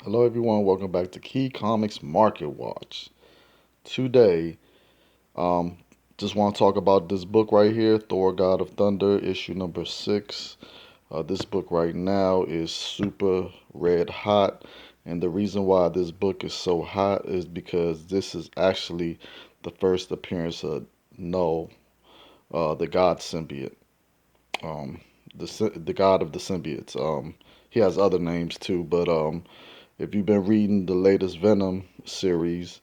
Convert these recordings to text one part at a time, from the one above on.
Hello, everyone. Welcome back to Key Comics Market Watch. Today, um, just want to talk about this book right here, Thor: God of Thunder, issue number 6. This book right now is super red hot, and the reason why this book is so hot is because this is actually the first appearance of Knull, the God symbiote, um, the God of the symbiotes. He has other names too, but if you've been reading the latest Venom series,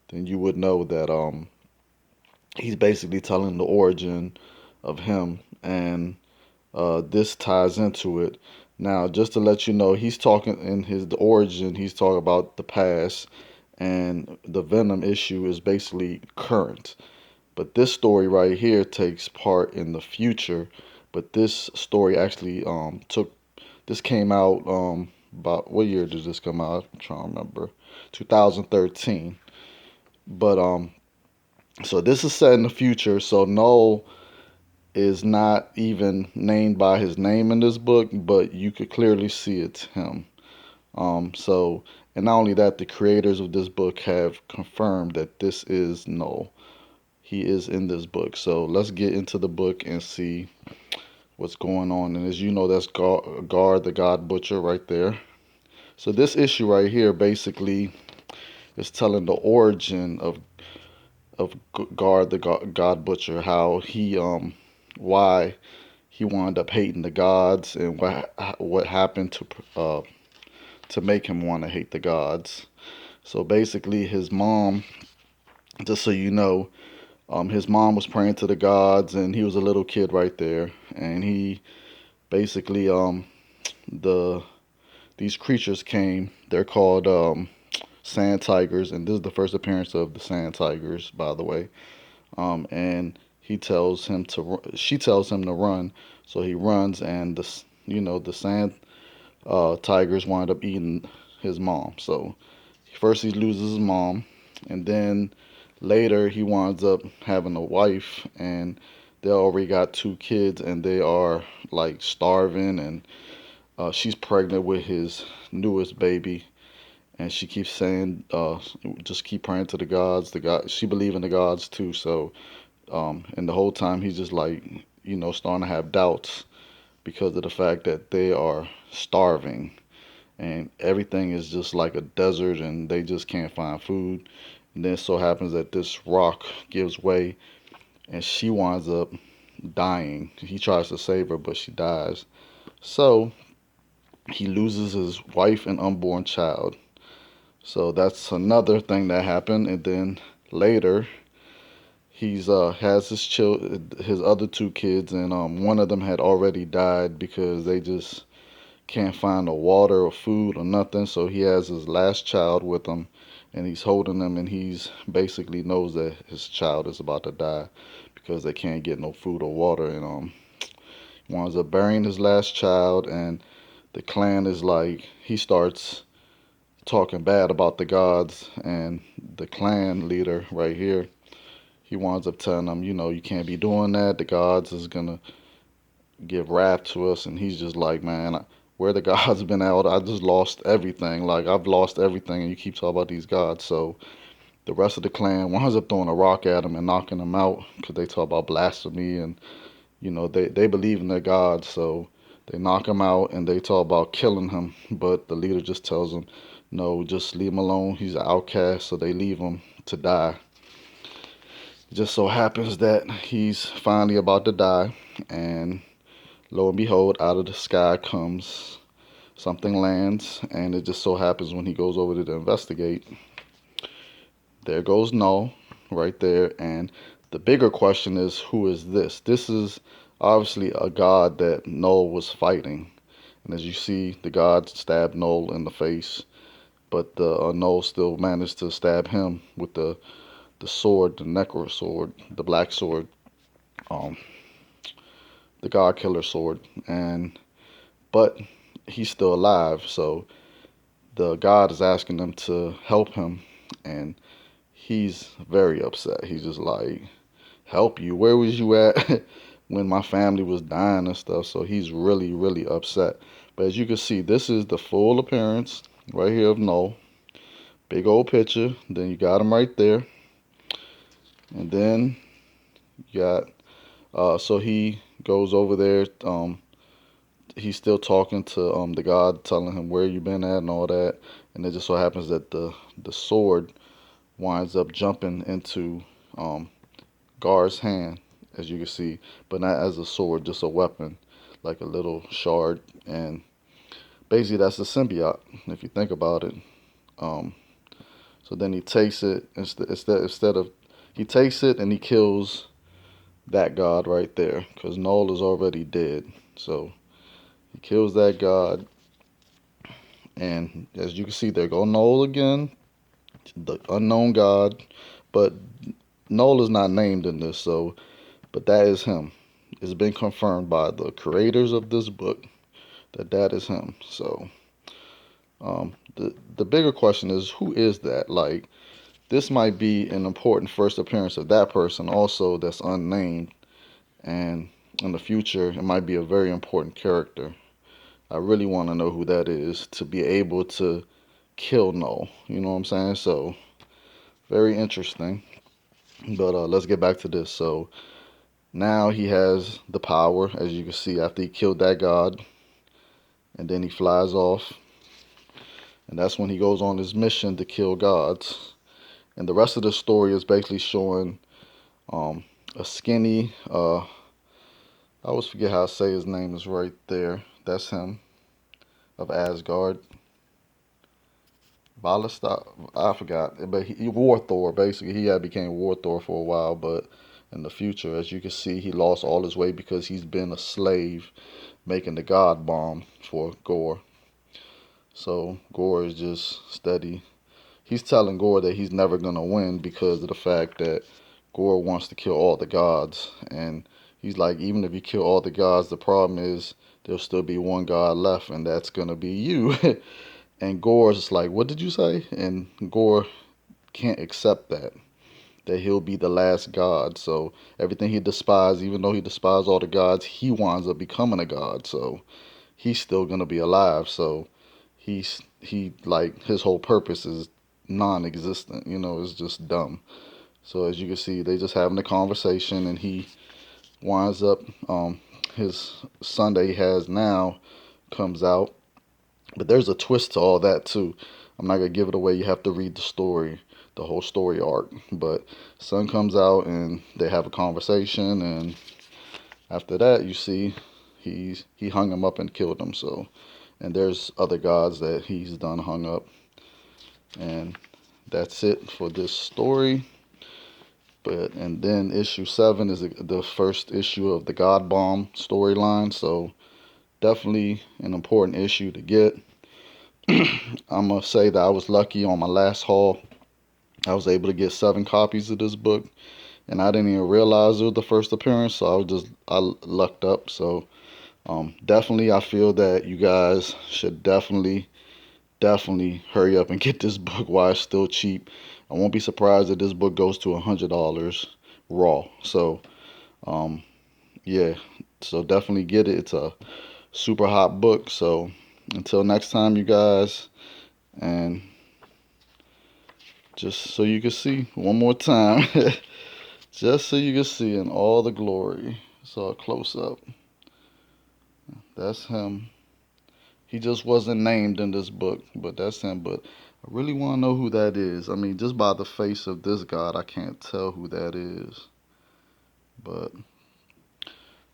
then you would know that he's basically telling the origin of him, and this ties into it. Now, just to let you know, he's talking in his the origin. He's talking about the past, and the Venom issue is basically current. But this story right here takes part in the future. But this story actually took this came out about what year did this come out? I'm trying to remember. 2013. But so this is set in the future. So Knull is not even named by his name in this book, but you could clearly see it's him. So and not only that, the creators of this book have confirmed that this is Knull. He is in this book. So let's get into the book and see what's going on. And as you know, that's Guard the God Butcher right there. So this issue right here basically is telling the origin of Guard the God Butcher, how he why he wound up hating the gods and what happened to make him want to hate the gods. So basically, his mom, just so you know, his mom was praying to the gods, and he was a little kid right there, and he basically the these creatures came. They're called sand tigers, and this is the first appearance of the sand tigers, by the way. And she tells him to run, so he runs, and the sand tigers wind up eating his mom. So first he loses his mom, and then later he winds up having a wife, and they already got 2 kids, and they are like starving, and she's pregnant with his newest baby, and she keeps saying, just keep praying to the gods. The God, she believe in the gods too. So, and the whole time he's just like, starting to have doubts because of the fact that they are starving, and everything is just like a desert, and they just can't find food. And then it so happens that this rock gives way, and she winds up dying. He tries to save her, but she dies. So he loses his wife and unborn child. So that's another thing that happened. And then later, he's has his other 2 kids, and one of them had already died because they just can't find no water or food or nothing. So he has his last child with him, and he's holding him, and he's basically knows that his child is about to die because they can't get no food or water, and winds up burying his last child. And the clan is like, he starts talking bad about the gods, and the clan leader right here, he winds up telling them, you can't be doing that. The gods is gonna give wrath to us, and he's just like, man, where the gods been out? I just lost everything. Like, I've lost everything, and you keep talking about these gods. So the rest of the clan winds up throwing a rock at him and knocking him out because they talk about blasphemy, and they believe in their gods. So they knock him out, and they talk about killing him, but the leader just tells him, no, just leave him alone. He's an outcast. So they leave him to die. It just so happens that he's finally about to die, and lo and behold, out of the sky comes something, lands, and it just so happens when he goes over to investigate, there goes Null right there. And the bigger question is, who is this? This is obviously a god that Null was fighting. And as you see, the god stabbed Null in the face, but the Null still managed to stab him with the sword, the Necro sword, the black sword, um, the God Killer sword, and but he's still alive. So the God is asking them to help him, and he's very upset. He's just like, "Help you? Where was you at when my family was dying and stuff?" So he's really, really upset. But as you can see, this is the full appearance. right here of Knull. Big old picture. Then you got him right there. And then you got, so he goes over there. He's still talking to the god, telling him where you been at and all that. And it just so happens that the sword winds up jumping into Gar's hand, as you can see, but not as a sword, just a weapon, like a little shard. And basically, that's the symbiote, if you think about it. Um, so then he takes it instead of he takes it and he kills that god right there, because Knull is already dead. So he kills that god, and as you can see, there go Knull again, the unknown god. But Knull is not named in this, so but that is him. It's been confirmed by the creators of this book that that is him. So the bigger question is, who is that? Like, this might be an important first appearance of that person also that's unnamed, and in the future it might be a very important character. I really want to know who that is to be able to kill Null. You know what I'm saying? So very interesting. But let's get back to this. So now he has the power, as you can see, after he killed that god, and then he flies off, and that's when he goes on his mission to kill gods. And the rest of the story is basically showing um, a skinny, I always forget how to say his name is right there. That's him, of Asgard. Ballista, I forgot, but he War Thor. Basically, he had became War Thor for a while, but in the future, as you can see, he lost all his weight because he's been a slave making the God Bomb for Gore. So Gore is just steady. He's telling Gore that he's never gonna win because of the fact that Gore wants to kill all the gods, and he's like, even if you kill all the gods, the problem is there'll still be one god left, and that's gonna be you. And Gore's like, what did you say? And Gore can't accept that he'll be the last god. So everything he despised, even though he despised all the gods, he winds up becoming a god. So he's still gonna be alive. So he like his whole purpose is non-existent. You know, it's just dumb. So as you can see, they just having a conversation, and he winds up his son that he has now comes out. But there's a twist to all that too. I'm not gonna give it away. You have to read the story, the whole story arc. But son comes out and they have a conversation, and after that, you see he hung him up and killed him. So, and there's other gods that he's done hung up, and that's it for this story. But and then issue 7 is the first issue of the God Bomb storyline. So definitely an important issue to get. I'm gonna say that I was lucky on my last haul. I was able to get 7 copies of this book, and I didn't even realize it was the first appearance. So I lucked up. So definitely, I feel that you guys should definitely hurry up and get this book while it's still cheap. I won't be surprised if this book goes to $100 raw. So um, yeah, so definitely get it. It's a super hot book. So until next time, you guys, and just so you can see one more time, just so you can see in all the glory. So a close up. That's him. He just wasn't named in this book, but that's him. But I really want to know who that is. I mean, just by the face of this god, I can't tell who that is. But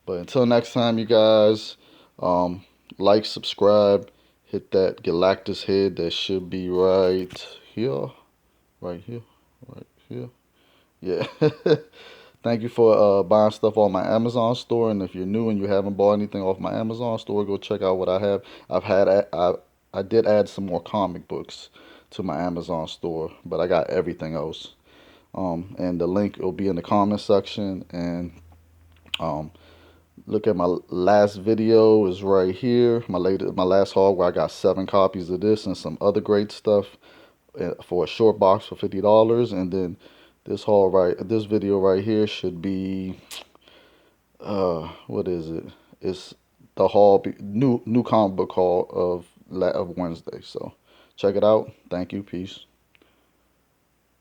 until next time, you guys, um, like, subscribe, hit that Galactus head that should be right here, right here, right here. Yeah. Thank you for buying stuff on my Amazon store. And if you're new and you haven't bought anything off my Amazon store, go check out what I have. I did add some more comic books to my Amazon store, but I got everything else. And the link will be in the comment section. And um, look at my last video is right here. My last haul where I got 7 copies of this and some other great stuff for a short box for $50. And then this video right here should be what is it? It's the new comic book haul of Wednesday. So Check it out. Thank you. Peace.